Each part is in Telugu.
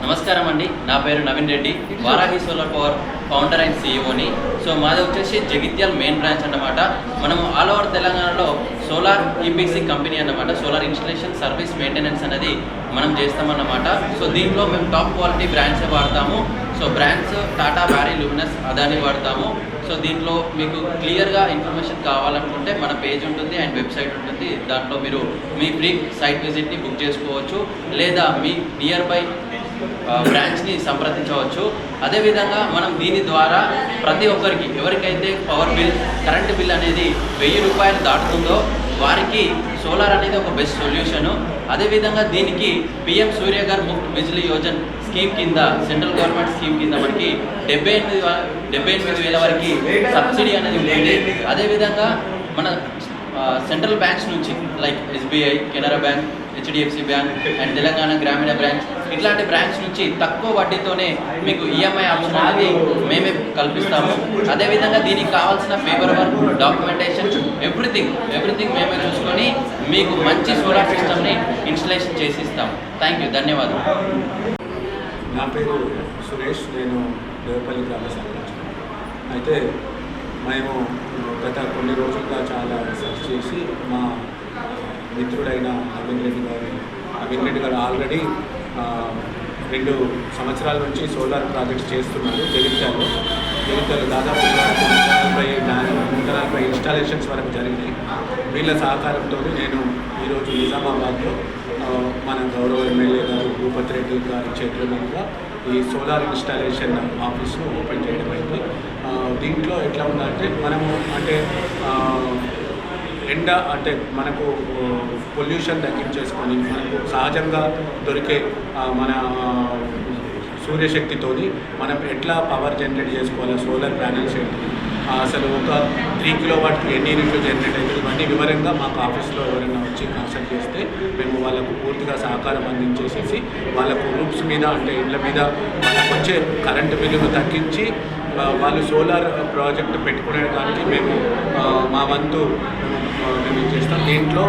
నమస్కారం అండి, నా పేరు Naveen Reddy, Varahi solar power founder and సీఈఓని. సో మాది వచ్చేసి జగిత్యాల మెయిన్ బ్రాంచ్ అన్నమాట. మనము ఆల్ ఓవర్ తెలంగాణలో సోలార్ ఈపీసీ కంపెనీ అన్నమాట. సోలార్ ఇన్స్టలేషన్ సర్వీస్ మెయింటెనెన్స్ అనేది మనం చేస్తామన్నమాట. సో దీంట్లో మేము టాప్ క్వాలిటీ బ్రాండ్స్ వాడతాము. So brands Tata, Waaree, Luminous, Adani వాడతాము. సో దీంట్లో మీకు క్లియర్గా ఇన్ఫర్మేషన్ కావాలనుకుంటే మన పేజ్ ఉంటుంది అండ్ వెబ్సైట్ ఉంటుంది. దాంట్లో మీరు మీ ఫ్రీ సైట్ విజిట్ని బుక్ చేసుకోవచ్చు, లేదా మీ నియర్ బై బ్రాంచ్ని సంప్రదించవచ్చు. అదేవిధంగా మనం దీని ద్వారా ప్రతి ఒక్కరికి ఎవరికైతే పవర్ బిల్, కరెంటు బిల్ అనేది 1000 రూపాయలు దాటుతుందో వారికి సోలార్ అనేది ఒక బెస్ట్ సొల్యూషను. అదేవిధంగా దీనికి పిఎం సూర్యఘర్ ముఫ్త్ బిజ్లీ యోజన్ స్కీమ్ కింద, సెంట్రల్ గవర్నమెంట్ స్కీమ్ కింద మనకి 78,000 వరకు సబ్సిడీ అనేది ఉంటుంది. అదేవిధంగా మన సెంట్రల్ బ్యాంక్స్ నుంచి like SBI, Canara bank, HDFC bank and Telangana గ్రామీణ బ్యాంక్, ఇట్లాంటి బ్యాంక్స్ నుంచి తక్కువ వడ్డీతోనే మీకు ఈఎంఐ ఆప్షన్ అనేది మేమే కల్పిస్తాము. అదేవిధంగా దీనికి కావాల్సిన పేపర్ వర్క్, డాక్యుమెంటేషన్, ఎవ్రీథింగ్ మేమే చూసుకొని మీకు మంచి సోలార్ సిస్టమ్ని ఇన్స్టలేషన్ చేసి ఇస్తాము. థ్యాంక్ యూ, ధన్యవాదాలు. నా పేరు సురేష్, నేను దేవపల్లి గ్రామ సర్పంచ్. అయితే మేము గత కొన్ని రోజులుగా చాలా సెర్చ్ చేసి మా మిత్రుడైన నవీన్ రెడ్డి గారు ఆల్రెడీ 2 సంవత్సరాల నుంచి సోలార్ ప్రాజెక్ట్స్ చేస్తున్నారు. జగిత్యాలలో దాదాపు 140 ఇన్స్టాలేషన్స్ వరకు జరిగినాయి. వీళ్ళ సహకారంతో నేను ఈరోజు నిజామాబాద్లో మన గౌరవ ఎమ్మెల్యే గారు భూపతి రెడ్డి గారి చేతుల మీదుగా ఈ సోలార్ ఇన్స్టాలేషన్ ఆఫీస్ను ఓపెన్ చేయడం అయింది. దీంట్లో ఎట్లా ఉందంటే మనము ఎండ అంటే మనకు పొల్యూషన్ తగ్గించేసుకొని మనకు సహజంగా దొరికే మన సూర్యశక్తితోని మనం ఎట్లా పవర్ జనరేట్ చేసుకోవాలి, సోలార్ ప్యానెల్స్ ఏంటి, అసలు ఒక 3 కిలోవాట్కి ఎన్ని యూనిట్లు జనరేట్ అవుతుంది, ఇవన్నీ వివరంగా మాకు ఆఫీస్లో ఎవరైనా వచ్చి కన్సల్ట్ చేస్తే మేము వాళ్ళకు పూర్తిగా సహకారం అందించేసేసి వాళ్ళకు రూమ్స్ మీద అంటే ఇళ్ళ మీద వాళ్ళకు వచ్చే కరెంటు బిల్లును తగ్గించి వాళ్ళు సోలార్ ప్రాజెక్టు పెట్టుకునే దానికి మేము మా వంతు మేము చేస్తాం. దీంట్లో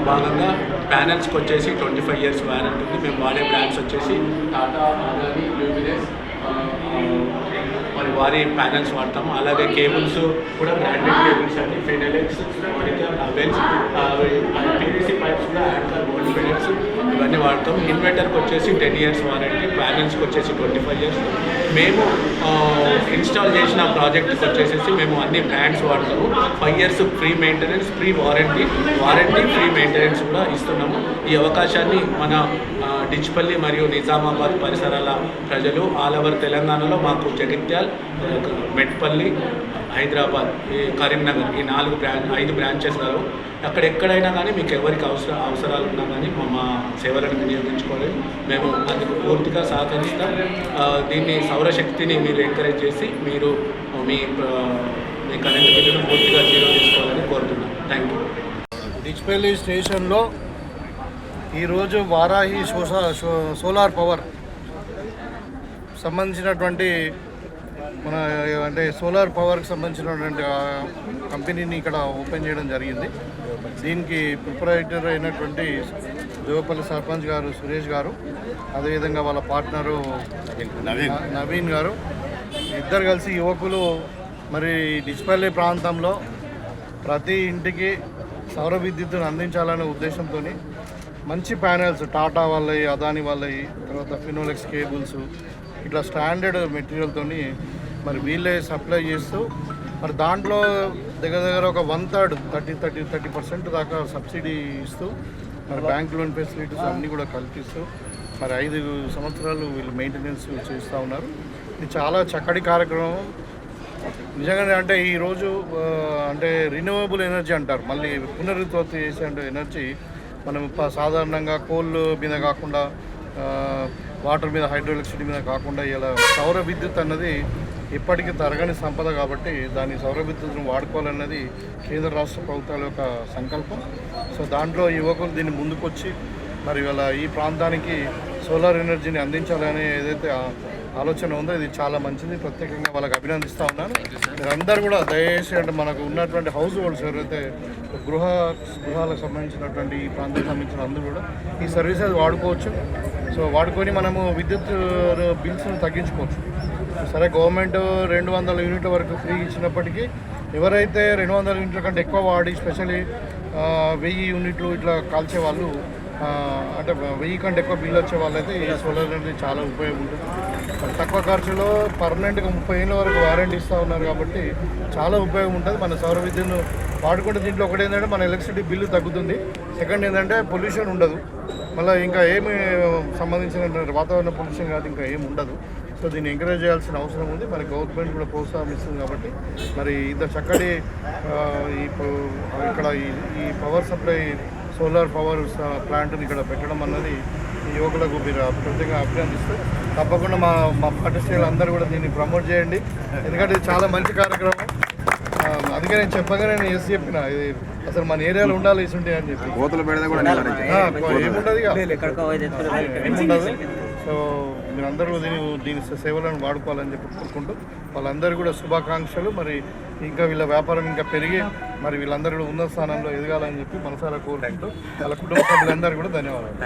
భాగంగా ప్యానెల్స్కి వచ్చేసి 25 years వారంటీ ఉంది. మేము వాడే బ్రాండ్స్ వచ్చేసి టాటా, అదాని, లూమినస్ మరి వారి ప్యానెల్స్ వాడతాము. అలాగే కేబుల్స్ కూడా బ్రాండెడ్ కేబుల్స్ అండి, ఫెనెలెక్స్, అవెల్స్, పీవీసీ పైప్స్ కూడా యాంకర్, గోల్డ్ ఫెనెక్స్ ఇవన్నీ వాడతాం. ఇన్వర్టర్కి వచ్చేసి 10 years వారంటీ, ప్యానెల్స్కి వచ్చేసి 25 years. మేము ఇన్స్టాల్ చేసిన ప్రాజెక్ట్కి వచ్చేసి మేము అన్ని బ్రాండ్స్ వాడతాము. 5 years free maintenance, free warranty, free maintenance కూడా ఇస్తున్నాము. ఈ అవకాశాన్ని మన డిచ్పల్లి మరియు నిజామాబాద్ పరిసరాల ప్రజలు, ఆల్ ఓవర్ తెలంగాణలో మాకు జగిత్యాల్, మెట్పల్లి, హైదరాబాద్, ఈ కరీంనగర్, ఈ 5 బ్రాంచెస్ గారు అక్కడెక్కడైనా కానీ మీకు ఎవరికి అవసరాలు ఉన్నా కానీ మా సేవలను వినియోగించుకోవాలి. మేము అందుకు పూర్తిగా సహకరిస్తాం. దీన్ని సౌరశక్తిని మీరు ఎంకరేజ్ చేసి మీరు మీ కరెంటు బిల్లును పూర్తిగా జీరో చేసుకోవాలని కోరుతున్నాం. Thank you. డిచ్పల్లి స్టేషన్లో ఈరోజు వారాహి సోలార్ పవర్ సంబంధించినటువంటి మన సోలార్ పవర్కి సంబంధించినటువంటి కంపెనీని ఇక్కడ ఓపెన్ చేయడం జరిగింది. దీనికి ప్రిపరేటర్ అయినటువంటి దేవపల్లి సర్పంచ్ గారు సురేష్ గారు, అదేవిధంగా వాళ్ళ పార్ట్నరు నవీన్ గారు, ఇద్దరు కలిసి యువకులు మరి డిచ్పల్లి ప్రాంతంలో ప్రతి ఇంటికి సౌర విద్యుత్తును అందించాలనే ఉద్దేశంతో మంచి ప్యానెల్స్, టాటా వాళ్ళవి, అదాని వాళ్ళవి, తర్వాత ఫినోలెక్స్ కేబుల్స్, ఇట్లా స్టాండర్డ్ మెటీరియల్తో మరి వీళ్ళే సప్లై చేస్తూ మరి దాంట్లో దగ్గర ఒక 1/3 30% దాకా సబ్సిడీ ఇస్తూ మరి బ్యాంక్ లోన్ ఫెసిలిటీస్ అన్నీ కూడా కల్పిస్తూ మరి 5 సంవత్సరాలు వీళ్ళు మెయింటెనెన్స్ చేస్తూ ఉన్నారు. ఇది చాలా చక్కటి కార్యక్రమం నిజంగానే. అంటే ఈరోజు రిన్యూవబుల్ ఎనర్జీ అంటారు, మళ్ళీ పునరుత్పత్తి చేసే ఎనర్జీ మనం సాధారణంగా కోల్ మీద కాకుండా, వాటర్ మీద, హైడ్రోఎలక్ట్రిసిటీ మీద కాకుండా ఇలా సౌర విద్యుత్ అన్నది ఇప్పటికీ తరగని సంపద కాబట్టి దాన్ని సౌర విద్యుత్తును వాడుకోవాలన్నది కేంద్ర రాష్ట్ర ప్రభుత్వాల యొక్క సంకల్పం. సో దాంట్లో యువకులు దీన్ని ముందుకొచ్చి మరి ఇవాళ ఈ ప్రాంతానికి సోలార్ ఎనర్జీని అందించాలని ఏదైతే ఆలోచన ఉందో ఇది చాలా మంచిది. ప్రత్యేకంగా వాళ్ళకి అభినందిస్తూ ఉన్నాను. మీరందరూ కూడా దయచేసి అంటే మనకు ఉన్నటువంటి హౌస్ హోల్డ్స్ ఎవరైతే గృహాలకు సంబంధించినటువంటి ఈ ప్రాంతానికి సంబంధించిన అందరూ కూడా ఈ సర్వీసెస్ వాడుకోవచ్చు. సో వాడుకొని మనము విద్యుత్ బిల్స్ను తగ్గించుకోవచ్చు. సరే గవర్నమెంట్ 200 యూనిట్ల వరకు ఫ్రీ ఇచ్చినప్పటికీ ఎవరైతే 200 యూనిట్ల కంటే ఎక్కువ వాడి స్పెషల్లీ 1000 యూనిట్లు ఇట్లా కాల్చే వాళ్ళు అంటే 1000 కంటే ఎక్కువ బిల్లు వచ్చే వాళ్ళైతే ఈ సోలార్ ఎనర్జీ చాలా ఉపయోగం ఉంటుంది. తక్కువ ఖర్చులో పర్మనెంట్గా 30 ఏళ్ళ వరకు వారంటీ ఇస్తూ ఉన్నారు కాబట్టి చాలా ఉపయోగం ఉంటుంది. మన సౌర విద్యుత్ను వాడుకుంటే దీంట్లో ఒకటి ఏంటంటే మన ఎలక్ట్రిసిటీ బిల్లు తగ్గుతుంది. సెకండ్ ఏంటంటే పొల్యూషన్ ఉండదు. మళ్ళీ ఇంకా ఏమి సంబంధించిన వాతావరణ పొల్యూషన్ కాదు, ఇంకా ఏమి ఉండదు. సో దీన్ని ఎంకరేజ్ చేయాల్సిన అవసరం ఉంది. మరి గవర్నమెంట్ కూడా ప్రోత్సాహిస్తుంది కాబట్టి మరి ఇంత చక్కటి ఇక్కడ ఈ పవర్ సప్లై సోలార్ పవర్ ప్లాంట్ని ఇక్కడ పెట్టడం అన్నది ఈ యువకులకు మీరు ప్రత్యేకంగా అభినందిస్తూ తప్పకుండా మా పార్టీలు అందరూ కూడా దీన్ని ప్రమోట్ చేయండి. ఎందుకంటే ఇది చాలా మంచి కార్యక్రమం. అందుకే నేను చెప్పగానే నేను వేసి చెప్పిన ఇది అసలు మన ఏరియాలో ఉండాలి ఇసుంటే అని చెప్పి ఏముండదు ఏముండదు. సో మీరందరూ దీని సేవలను వాడుకోవాలని చెప్పి కోరుకుంటూ వాళ్ళందరూ కూడా శుభాకాంక్షలు. మరి ఇంకా వీళ్ళ వ్యాపారం ఇంకా పెరిగి మరి వీళ్ళందరూ కూడా ఉన్నత స్థానంలో ఎదగాలని చెప్పి మనసారా కోరుకుంటూ వాళ్ళ కుటుంబ సభ్యులందరూ కూడా ధన్యవాదాలు.